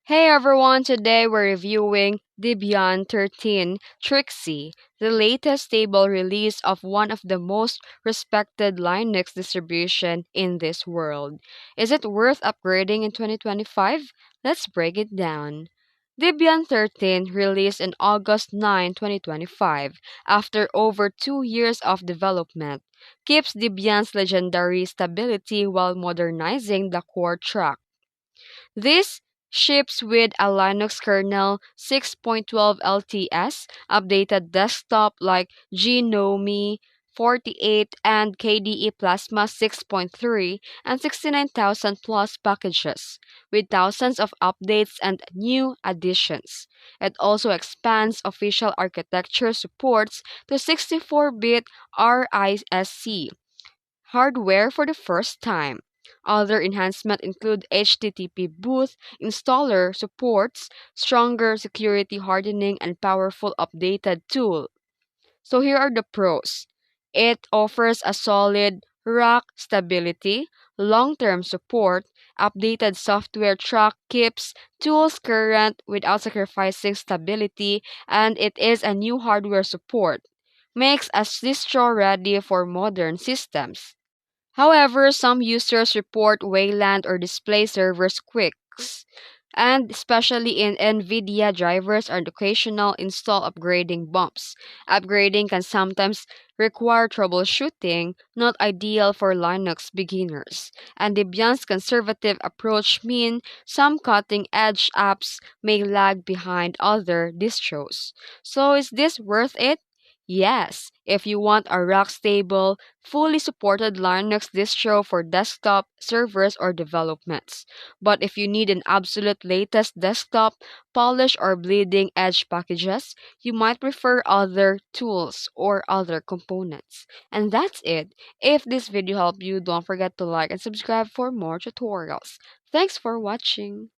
Hey everyone, today we're reviewing Debian 13 Trixie, the latest stable release of one of the most respected Linux distribution in this world. Is it worth upgrading in 2025? Let's break it down. Debian 13 released on August 9, 2025, after over 2 years of development, keeps Debian's legendary stability while modernizing the core track. This ships with a Linux kernel 6.12 LTS, updated desktop like GNOME 48 and KDE Plasma 6.3, and 69,000 plus packages, with thousands of updates and new additions. It also expands official architecture supports to 64-bit RISC hardware for the first time. Other enhancements include HTTP boot, installer supports, stronger security hardening, and powerful updated tool. So here are the pros. It offers a solid rack stability, long-term support, updated software track keeps tools current without sacrificing stability, and it is a new hardware support. Makes a distro ready for modern systems. However, some users report Wayland or display servers quirks, and especially in NVIDIA drivers and occasional install upgrading bumps. Upgrading can sometimes require troubleshooting, not ideal for Linux beginners. And Debian's conservative approach mean some cutting-edge apps may lag behind other distros. So is this worth it? Yes, if you want a rock-stable, fully supported Linux distro for desktop, servers, or developments. But if you need an absolute latest desktop, polished or bleeding edge packages, you might prefer other tools or other components. And that's it. If this video helped you, don't forget to like and subscribe for more tutorials. Thanks for watching.